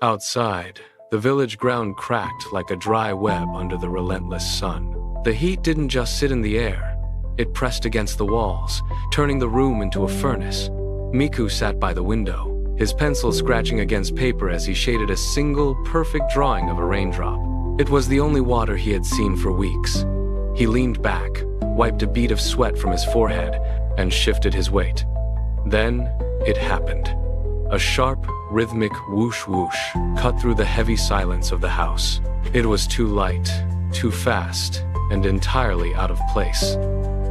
Outside, the village ground cracked like a dry web under the relentless sun. The heat didn't just sit in the air. It pressed against the walls, turning the room into a furnace. Miku sat by the window, his pencil scratching against paper as he shaded a single, perfect drawing of a raindrop. It was the only water he had seen for weeks. He leaned back, wiped a bead of sweat from his forehead, and shifted his weight. Then, it happened. A sharp, rhythmic whoosh-whoosh cut through the heavy silence of the house. It was too light, too fast, and entirely out of place.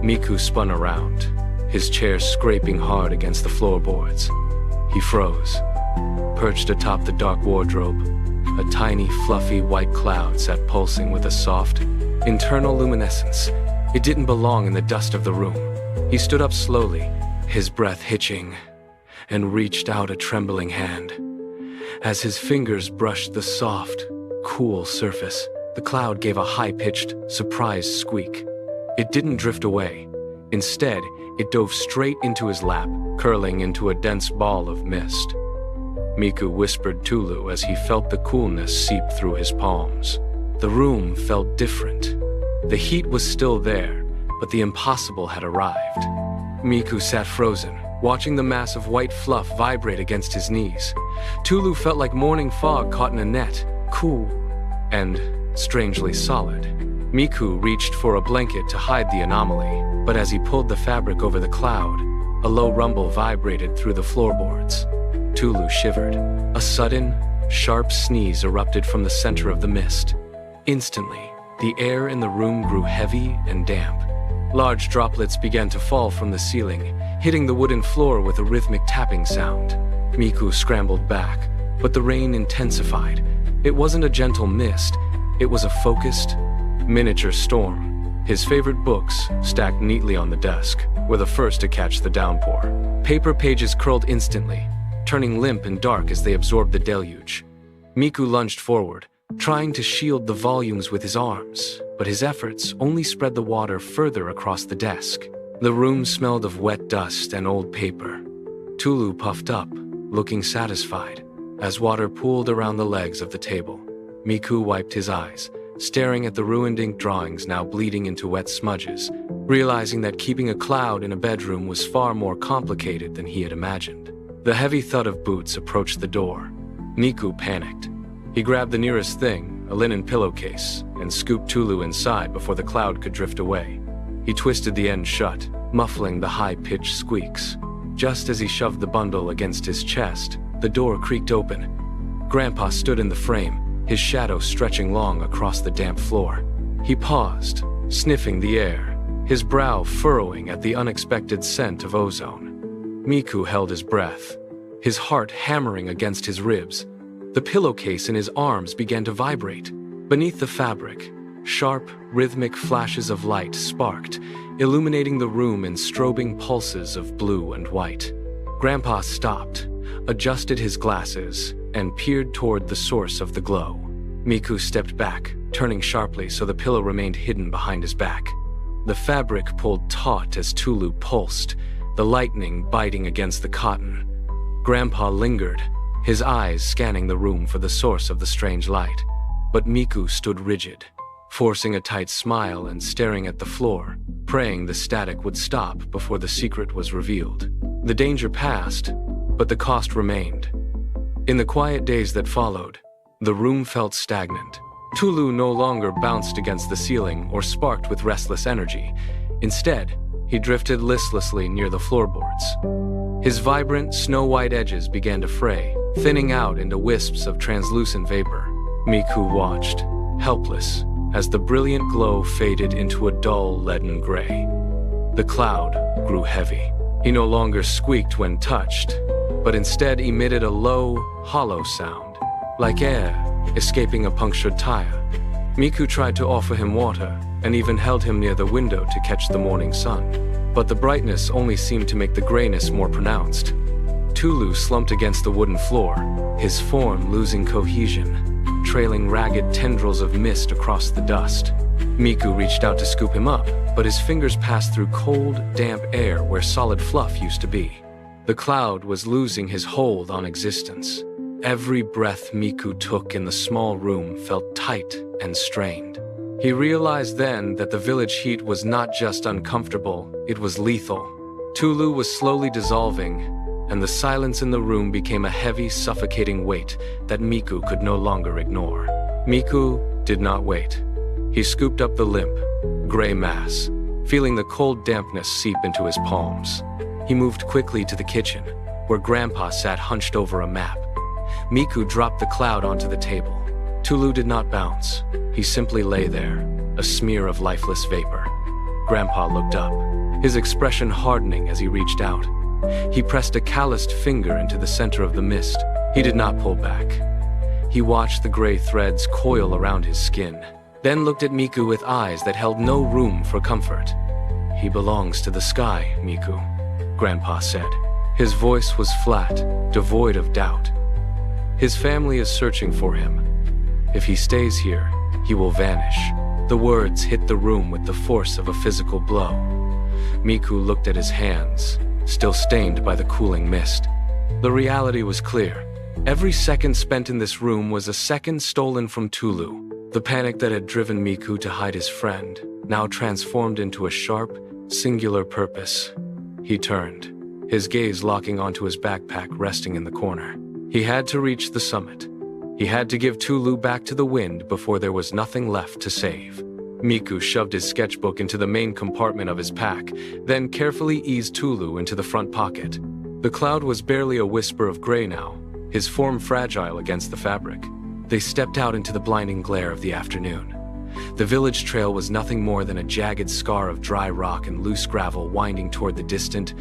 Miku spun around, his chair scraping hard against the floorboards. He froze. Perched atop the dark wardrobe, a tiny, fluffy white cloud sat pulsing with a soft, internal luminescence. It didn't belong in the dust of the room. He stood up slowly, his breath hitching, and reached out a trembling hand. As his fingers brushed the soft, cool surface, the cloud gave a high-pitched, surprised squeak. It didn't drift away. Instead, it dove straight into his lap, curling into a dense ball of mist. Miku whispered Tulu as he felt the coolness seep through his palms. The room felt different. The heat was still there, but the impossible had arrived. Miku sat frozen, watching the mass of white fluff vibrate against his knees. Tulu felt like morning fog caught in a net, cool and strangely solid. Miku reached for a blanket to hide the anomaly, but as he pulled the fabric over the cloud, a low rumble vibrated through the floorboards. Tulu shivered. A sudden, sharp sneeze erupted from the center of the mist. Instantly, the air in the room grew heavy and damp. Large droplets began to fall from the ceiling, hitting the wooden floor with a rhythmic tapping sound. Miku scrambled back, but the rain intensified. It wasn't a gentle mist, it was a focused, miniature storm. His favorite books, stacked neatly on the desk, were the first to catch the downpour. Paper pages curled instantly, turning limp and dark as they absorbed the deluge. Miku lunged forward, trying to shield the volumes with his arms, but his efforts only spread the water further across the desk. The room smelled of wet dust and old paper. Tulu puffed up, looking satisfied, as water pooled around the legs of the table. Miku wiped his eyes, staring at the ruined ink drawings now bleeding into wet smudges, realizing that keeping a cloud in a bedroom was far more complicated than he had imagined. The heavy thud of boots approached the door. Miku panicked. He grabbed the nearest thing, a linen pillowcase, and scooped Tulu inside before the cloud could drift away. He twisted the end shut, muffling the high-pitched squeaks. Just as he shoved the bundle against his chest, the door creaked open. Grandpa stood in the frame, his shadow stretching long across the damp floor. He paused, sniffing the air, his brow furrowing at the unexpected scent of ozone. Miku held his breath, his heart hammering against his ribs. The pillowcase in his arms began to vibrate. Beneath the fabric, sharp, rhythmic flashes of light sparked, illuminating the room in strobing pulses of blue and white. Grandpa stopped, adjusted his glasses, and peered toward the source of the glow. Miku stepped back, turning sharply so the pillow remained hidden behind his back. The fabric pulled taut as Tulu pulsed, the lightning biting against the cotton. Grandpa lingered, his eyes scanning the room for the source of the strange light. But Miku stood rigid, forcing a tight smile and staring at the floor, praying the static would stop before the secret was revealed. The danger passed, but the cost remained. In the quiet days that followed, the room felt stagnant. Tulu no longer bounced against the ceiling or sparked with restless energy. Instead, he drifted listlessly near the floorboards. His vibrant, snow-white edges began to fray, thinning out into wisps of translucent vapor. Miku watched, helpless, as the brilliant glow faded into a dull, leaden gray. The cloud grew heavy. He no longer squeaked when touched, but instead emitted a low, hollow sound, like air escaping a punctured tire. Miku tried to offer him water, and even held him near the window to catch the morning sun. But the brightness only seemed to make the grayness more pronounced. Tulu slumped against the wooden floor, his form losing cohesion, trailing ragged tendrils of mist across the dust. Miku reached out to scoop him up, but his fingers passed through cold, damp air where solid fluff used to be. The cloud was losing his hold on existence. Every breath Miku took in the small room felt tight and strained. He realized then that the village heat was not just uncomfortable, it was lethal. Tulu was slowly dissolving, and the silence in the room became a heavy, suffocating weight that Miku could no longer ignore. Miku did not wait. He scooped up the limp, gray mass, feeling the cold dampness seep into his palms. He moved quickly to the kitchen, where Grandpa sat hunched over a map. Miku dropped the cloud onto the table. Tulu did not bounce. He simply lay there, a smear of lifeless vapor. Grandpa looked up, his expression hardening as he reached out. He pressed a calloused finger into the center of the mist. He did not pull back. He watched the gray threads coil around his skin, then looked at Miku with eyes that held no room for comfort. "He belongs to the sky, Miku," Grandpa said. His voice was flat, devoid of doubt. "His family is searching for him. If he stays here, he will vanish." The words hit the room with the force of a physical blow. Miku looked at his hands, still stained by the cooling mist. The reality was clear. Every second spent in this room was a second stolen from Tulu. The panic that had driven Miku to hide his friend, now transformed into a sharp, singular purpose. He turned, his gaze locking onto his backpack resting in the corner. He had to reach the summit. He had to give Tulu back to the wind before there was nothing left to save. Miku shoved his sketchbook into the main compartment of his pack, then carefully eased Tulu into the front pocket. The cloud was barely a whisper of gray now, his form fragile against the fabric. They stepped out into the blinding glare of the afternoon. The village trail was nothing more than a jagged scar of dry rock and loose gravel winding toward the distant,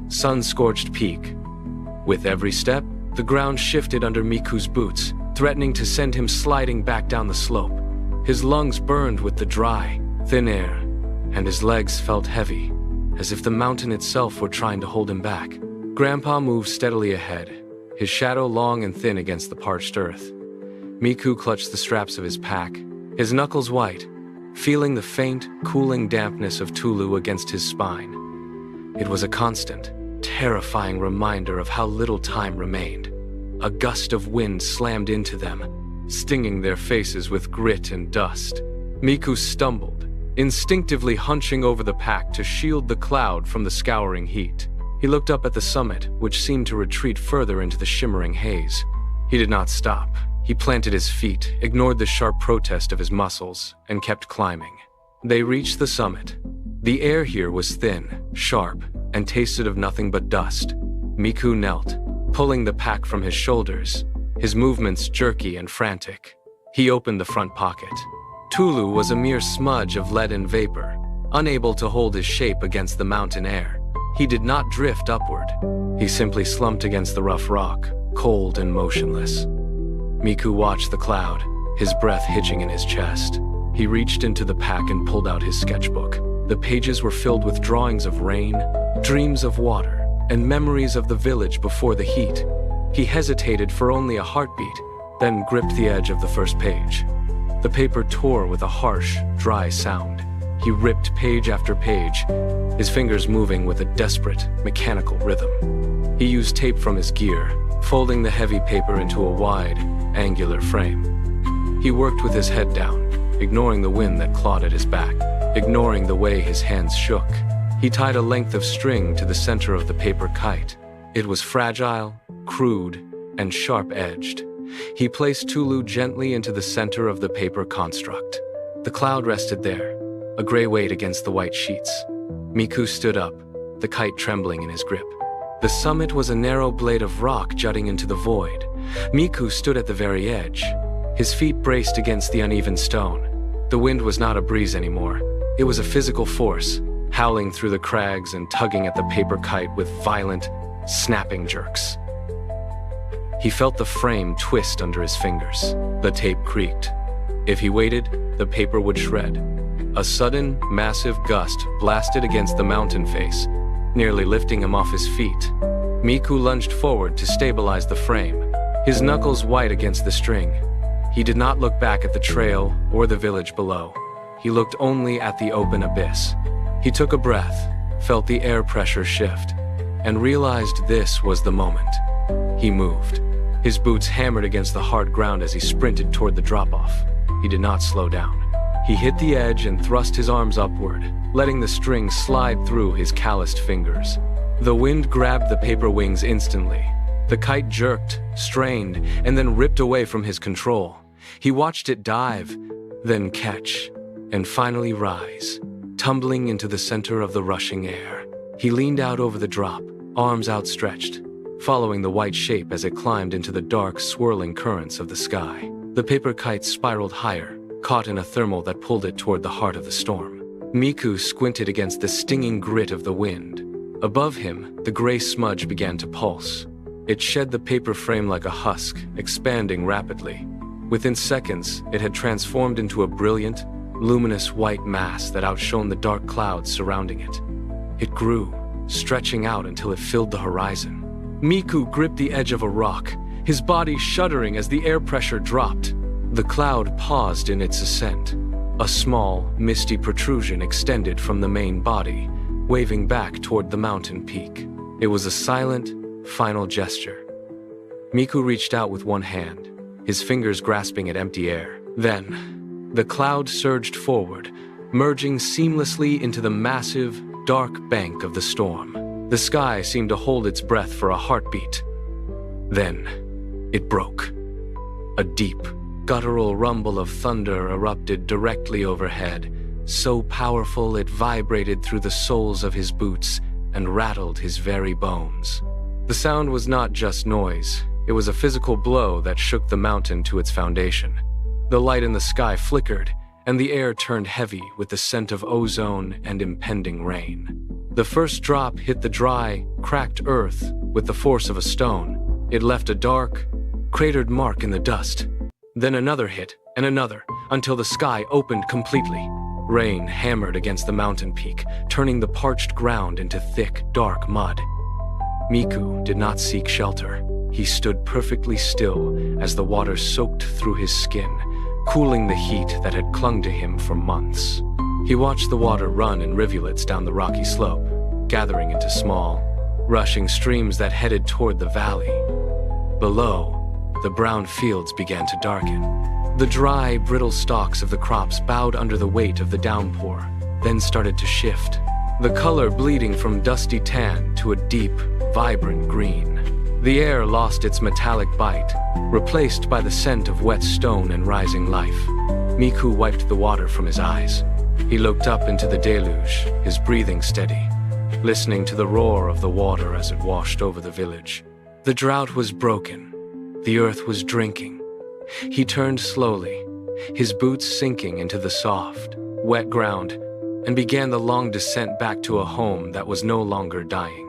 sun-scorched peak. With every step, the ground shifted under Miku's boots, threatening to send him sliding back down the slope. His lungs burned with the dry, thin air, and his legs felt heavy, as if the mountain itself were trying to hold him back. Grandpa moved steadily ahead, his shadow long and thin against the parched earth. Miku clutched the straps of his pack, his knuckles white, feeling the faint, cooling dampness of Tulu against his spine. It was a constant, terrifying reminder of how little time remained. A gust of wind slammed into them, stinging their faces with grit and dust. Miku stumbled, instinctively hunching over the pack to shield the cloud from the scouring heat. He looked up at the summit, which seemed to retreat further into the shimmering haze. He did not stop. He planted his feet, ignored the sharp protest of his muscles, and kept climbing. They reached the summit. The air here was thin, sharp, and tasted of nothing but dust. Miku knelt, pulling the pack from his shoulders, his movements jerky and frantic. He opened the front pocket. Tulu was a mere smudge of lead and vapor, unable to hold his shape against the mountain air. He did not drift upward. He simply slumped against the rough rock, cold and motionless. Miku watched the cloud, his breath hitching in his chest. He reached into the pack and pulled out his sketchbook. The pages were filled with drawings of rain, dreams of water, and memories of the village before the heat. He hesitated for only a heartbeat, then gripped the edge of the first page. The paper tore with a harsh, dry sound. He ripped page after page, his fingers moving with a desperate, mechanical rhythm. He used tape from his gear, folding the heavy paper into a wide, angular frame. He worked with his head down, ignoring the wind that clawed at his back, ignoring the way his hands shook. He tied a length of string to the center of the paper kite. It was fragile, crude, and sharp-edged. He placed Tulu gently into the center of the paper construct. The cloud rested there, a gray weight against the white sheets. Miku stood up, the kite trembling in his grip. The summit was a narrow blade of rock jutting into the void. Miku stood at the very edge, his feet braced against the uneven stone. The wind was not a breeze anymore. It was a physical force, howling through the crags and tugging at the paper kite with violent, snapping jerks. He felt the frame twist under his fingers. The tape creaked. If he waited, the paper would shred. A sudden, massive gust blasted against the mountain face, nearly lifting him off his feet. Miku lunged forward to stabilize the frame, his knuckles white against the string. He did not look back at the trail or the village below. He looked only at the open abyss. He took a breath, felt the air pressure shift, and realized this was the moment. He moved. His boots hammered against the hard ground as he sprinted toward the drop-off. He did not slow down. He hit the edge and thrust his arms upward, letting the string slide through his calloused fingers. The wind grabbed the paper wings instantly. The kite jerked, strained, and then ripped away from his control. He watched it dive, then catch, and finally rise, tumbling into the center of the rushing air. He leaned out over the drop, arms outstretched, following the white shape as it climbed into the dark, swirling currents of the sky. The paper kite spiraled higher, caught in a thermal that pulled it toward the heart of the storm. Miku squinted against the stinging grit of the wind. Above him, the gray smudge began to pulse. It shed the paper frame like a husk, expanding rapidly. Within seconds, it had transformed into a brilliant, luminous white mass that outshone the dark clouds surrounding it. It grew, stretching out until it filled the horizon. Miku gripped the edge of a rock, his body shuddering as the air pressure dropped. The cloud paused in its ascent. A small, misty protrusion extended from the main body, waving back toward the mountain peak. It was a silent, final gesture. Miku reached out with one hand, his fingers grasping at empty air. Then, the cloud surged forward, merging seamlessly into the massive, dark bank of the storm. The sky seemed to hold its breath for a heartbeat. Then, it broke. A deep, guttural rumble of thunder erupted directly overhead, so powerful it vibrated through the soles of his boots and rattled his very bones. The sound was not just noise, it was a physical blow that shook the mountain to its foundation. The light in the sky flickered, and the air turned heavy with the scent of ozone and impending rain. The first drop hit the dry, cracked earth with the force of a stone. It left a dark, cratered mark in the dust. Then another hit, and another, until the sky opened completely. Rain hammered against the mountain peak, turning the parched ground into thick, dark mud. Miku did not seek shelter. He stood perfectly still as the water soaked through his skin, cooling the heat that had clung to him for months. He watched the water run in rivulets down the rocky slope, gathering into small, rushing streams that headed toward the valley. Below, the brown fields began to darken. The dry, brittle stalks of the crops bowed under the weight of the downpour, then started to shift, the color bleeding from dusty tan to a deep, vibrant green. The air lost its metallic bite, replaced by the scent of wet stone and rising life. Miku wiped the water from his eyes. He looked up into the deluge, his breathing steady, listening to the roar of the water as it washed over the village. The drought was broken. The earth was drinking. He turned slowly, his boots sinking into the soft, wet ground, and began the long descent back to a home that was no longer dying.